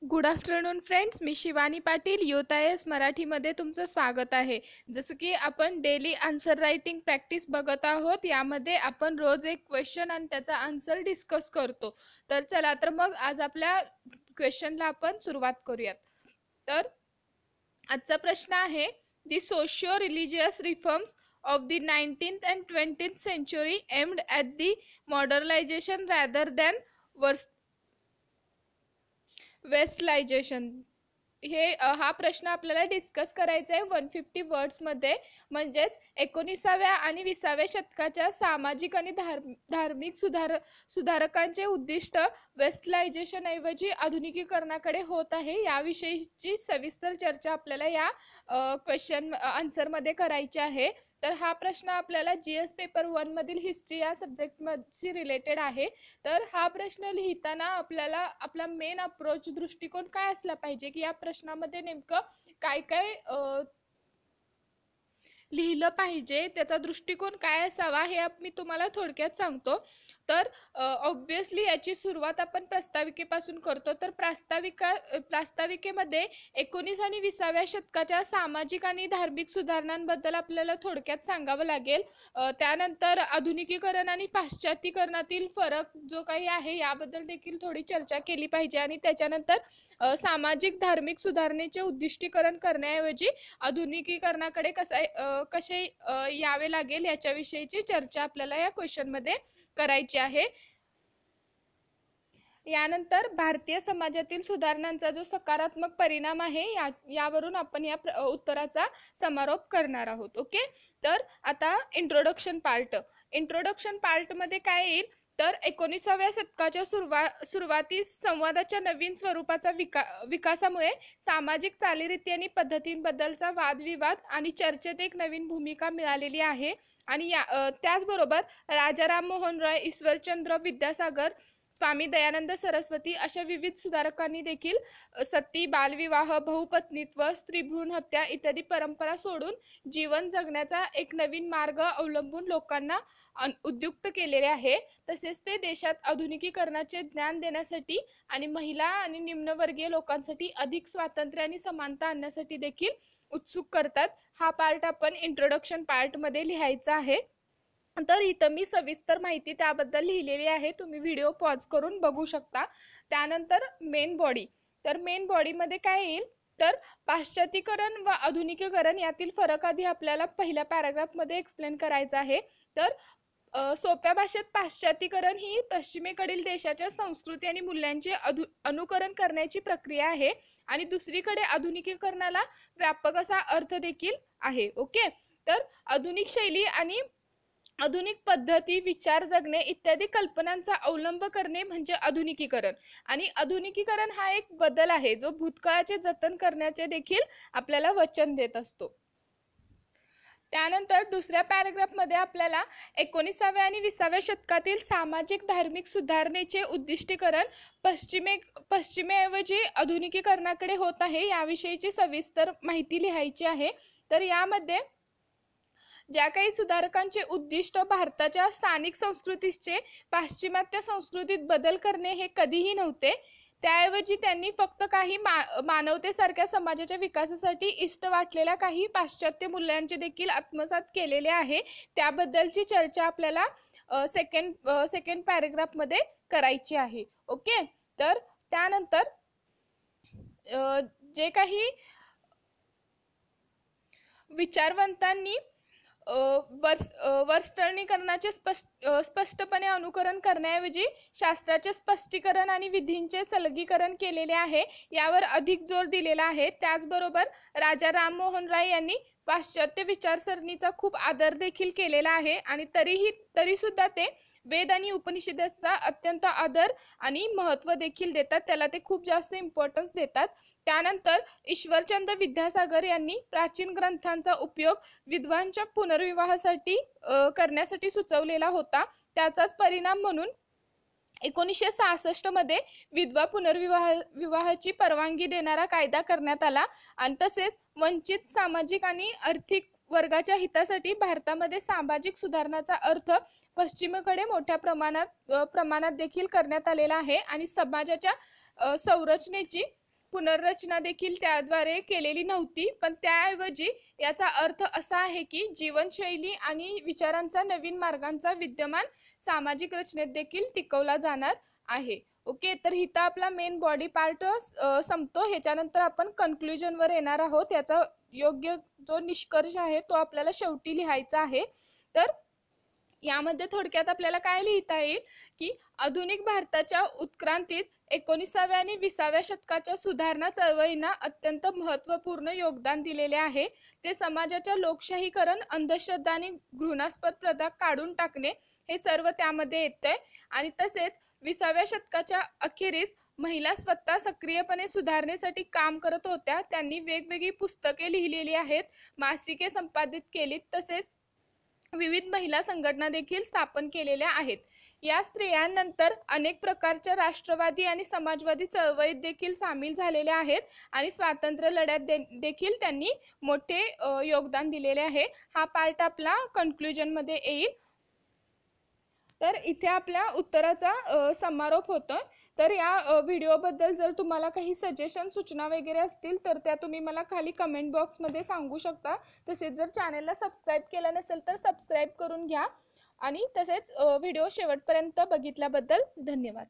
Good afternoon friends, me Shivani Patil youth I S मराठीमध्ये तुमचं स्वागत आहे। जसं की आपण डेली आन्सर रायटिंग प्रॅक्टिस बघत आहोत, यामध्ये आपण रोज एक क्वेश्चन आणि त्याचा आन्सर डिस्कस करतो। तर चला तर मग आज आपल्या क्वेश्चनला आपण सुरुवात करूयात। तर आजचा प्रश्न आहे, the socio religious reforms of the 19th and 20th century aimed at the modernization rather than वेस्टलायझेशन। हा प्रश्न आपल्याला डिस्कस करायचा आहे 150 वर्ड्समध्ये। म्हणजेच 19व्या आणि 20व्या शतकाच्या सामाजिक आणि धार्मिक सुधारकांचे उद्दिष्ट वेस्टलायझेशन ऐवजी आधुनिकीकरणाकडे होत आहे, याविषयीची सविस्तर चर्चा आपल्याला या क्वेश्चन आन्सरमध्ये करायची आहे। तर हा प्रश्न आपल्याला जीएस पेपर 1 मधील हिस्ट्री या सब्जेक्टशी रिलेटेड आहे। तर हा प्रश्न लिहिताना आपल्याला आपला मेन अप्रोच दृष्टिकोन काय असला पाहिजे की या प्रश्नामध्ये नेमकं काय काय लिहिलं पाहिजे, त्याचा दृष्टिकोन काय असावा हे मी तुम्हाला थोडक्यात सांगतो। तर ऑब्वियसली याची सुरुवात आपण प्रास्ताविकेपासून करतो। तर प्रास्ताविकेमध्ये 19 आणि 20व्या शतकाच्या सामाजिक आणि धार्मिक सुधारणांबद्दल आपल्याला थोडक्यात सांगावं लागेल। त्यानंतर आधुनिकीकरण आणि पाश्चात्तीकरणातील फरक जो काही आहे याबद्दल देखील थोडी चर्चा केली पाहिजे आणि त्याच्यानंतर सामाजिक धार्मिक सुधारणेचे उद्दिष्टीकरण करण्याऐवजी आधुनिकीकरणाकडे कसे यावे लागेल याच्याविषयीची चर्चा आपल्याला या क्वेश्चनमध्ये करायची आहे। यानंतर भारतीय समाजातील सुधारणांचा जो सकारात्मक परिणाम आहे यावरून आपण या उत्तराचा समारोप करणार आहोत। ओके, तर आता इंट्रोडक्शन पार्टमध्ये काय येईल, तर 19व्या शतकाच्या सुरुवातीस संवादाच्या नवीन स्वरूपाचा विकासामुळे सामाजिक चालीरीती आणि पद्धतींबद्दलचा वादविवाद आणि चर्चेत एक नवीन भूमिका मिळालेली आहे। आणि त्याचबरोबर राजा राममोहन रॉय, ईश्वरचंद्र विद्यासागर, स्वामी दयानंद सरस्वती अशा विविध सुधारकांनी देखील सती, बालविवाह, बहुपत्नीत्व, स्त्रीभ्रूण हत्या इत्यादी परंपरा सोडून जीवन जगण्याचा एक नवीन मार्ग अवलंबून लोकांना उद्युक्त केलेले आहे। तसेच ते देशात आधुनिकीकरणाचे ज्ञान देण्यासाठी आणि महिला आणि निम्नवर्गीय लोकांसाठी अधिक स्वातंत्र्य आणि समानता आणण्यासाठी देखील उत्सुक करतात। हा पार्ट आपण इंट्रोडक्शन पार्टमध्ये लिहायचा आहे। तर इथं मी सविस्तर माहिती त्याबद्दल लिहिलेली आहे, तुम्ही व्हिडिओ पॉज करून बघू शकता। त्यानंतर मेन बॉडीमध्ये काय येईल, तर पाश्चात्तीकरण व आधुनिकीकरण यातील फरक आधी आपल्याला पहिल्या पॅराग्राफमध्ये एक्सप्लेन करायचा आहे। तर सोप्या भाषेत पाश्चात्तीकरण ही पश्चिमेकडील देशाच्या संस्कृती आणि मूल्यांचे अनुकरण करण्याची प्रक्रिया आहे आणि दुसरीकडे आधुनिकीकरणाला व्यापक असा अर्थ देखील आहे। ओके, तर आधुनिक शैली आणि आधुनिक पद्धती, विचार जगणे इत्यादी कल्पनांचा अवलंब करणे म्हणजे आधुनिकीकरण। आणि आधुनिकीकरण हा एक बदल आहे जो भूतकाळाचे जतन करण्याचे देखील आपल्याला वचन देत असतो। त्यानंतर दुसऱ्या पॅराग्राफमध्ये आपल्याला 19व्या आणि 20व्या शतकातील सामाजिक धार्मिक सुधारणेचे उद्दिष्टीकरण पश्चिमेऐवजी आधुनिकीकरणाकडे होत आहे याविषयीची सविस्तर माहिती लिहायची आहे। तर यामध्ये ज्या काही सुधारकांचे उद्दिष्ट भारताच्या स्थानिक संस्कृतीचे पाश्चिमात्य संस्कृतीत बदल करणे हे कधीही नव्हते, त्याऐवजी त्यांनी फक्त काही मानवतेसारख्या समाजाच्या विकासासाठी इष्ट वाटलेल्या काही पाश्चात्य मूल्यांचे देखील आत्मसात केलेले आहे। त्याबद्दलची चर्चा आपल्याला सेकंड पॅराग्राफमध्ये करायची आहे। ओके, तर त्यानंतर जे काही विचारवंतांनी वर्स्टर्नीकरणाचे स्पष्टपणे अनुकरण करण्याऐवजी शास्त्राचे स्पष्टीकरण आणि विधींचे सलगीकरण केलेले आहे यावर अधिक जोर दिलेला आहे। त्याचबरोबर राजा राममोहन राय यांनी पाश्चात्य विचारसरणीचा खूप आदर देखील केलेला आहे आणि तरीसुद्धा ते वेद आणि उपनिषदांचा अत्यंत आदर आणि महत्त्व देखील देतात, त्याला ते खूप जास्त इम्पॉर्टन्स देतात। त्यानंतर ईश्वरचंद्र विद्यासागर यांनी प्राचीन ग्रंथांचा उपयोग विद्वांच्या पुनर्विवाहासाठी करण्यासाठी सुचवलेला होता। त्याचाच परिणाम म्हणून 1966 मध्ये विधवा विवाहाची परवानगी देणारा कायदा करण्यात आला आणि तसेच वंचित सामाजिक आणि आर्थिक वर्गाच्या हितासाठी भारतामध्ये सामाजिक सुधारणाचा अर्थ पश्चिमेकडे मोठ्या प्रमाणात देखील करण्यात आलेला आहे आणि समाजाच्या संरचनेची पुनर्रचना देखील त्याद्वारे केलेली नव्हती, पण त्याऐवजी याचा अर्थ असा आहे की जीवनशैली आणि विचारांचा नवीन मार्गांचा विद्यमान सामाजिक रचनेत देखील टिकवला जाणार आहे. ओके, तर इथं आपला मेन बॉडी पार्ट संपतो. ह्याच्यानंतर आपण कन्क्लुजनवर येणार आहोत. याचा योग्य जो निष्कर्ष आहे तो आपल्याला शेवटी लिहायचा आहे. तर यामध्ये थोडक्यात आपल्याला काय लिहिता येईल की आधुनिक भारताच्या उत्क्रांतीत 19व्या आणि 20व्या शतकाच्या सुधारणा चळवळींना अत्यंत महत्त्वपूर्ण योगदान दिलेले आहे. ते समाजाच्या लोकशाहीकरण, अंधश्रद्धा आणि घृणास्पद प्रथा काढून टाकणे हे सर्व त्यामध्ये येतंय. आणि तसेच 20व्या शतकाच्या अखेरीस महिला स्वतः सक्रियपणे सुधारणेसाठी काम करत होत्या. त्यांनी वेगवेगळी पुस्तके लिहिलेली आहेत, मासिके संपादित केलीत, तसेच विविध महिला संघटना देखील स्थापन केलेल्या आहेत. या स्त्रियांनंतर अनेक प्रकारच्या राष्ट्रवादी आणि समाजवादी चळवळीत देखील सामील झालेल्या आहेत आणि स्वातंत्र्य लढ्यात देखील त्यांनी मोठे योगदान दिलेले आहे. हा पार्ट आपला कन्क्लुजनमध्ये येईल. तर इथे आपल्या उत्तराचा समारोप होतो. तर या व्हिडिओबद्दल जर तुम्हाला काही सजेशन, सूचना वगैरे असतील तर त्या तुम्ही मला खाली कमेंट बॉक्समध्ये सांगू शकता. तसेच जर चॅनलला सबस्क्राईब केलं नसेल तर सबस्क्राईब करून घ्या. आणि तसेच व्हिडिओ शेवटपर्यंत बघितल्याबद्दल धन्यवाद.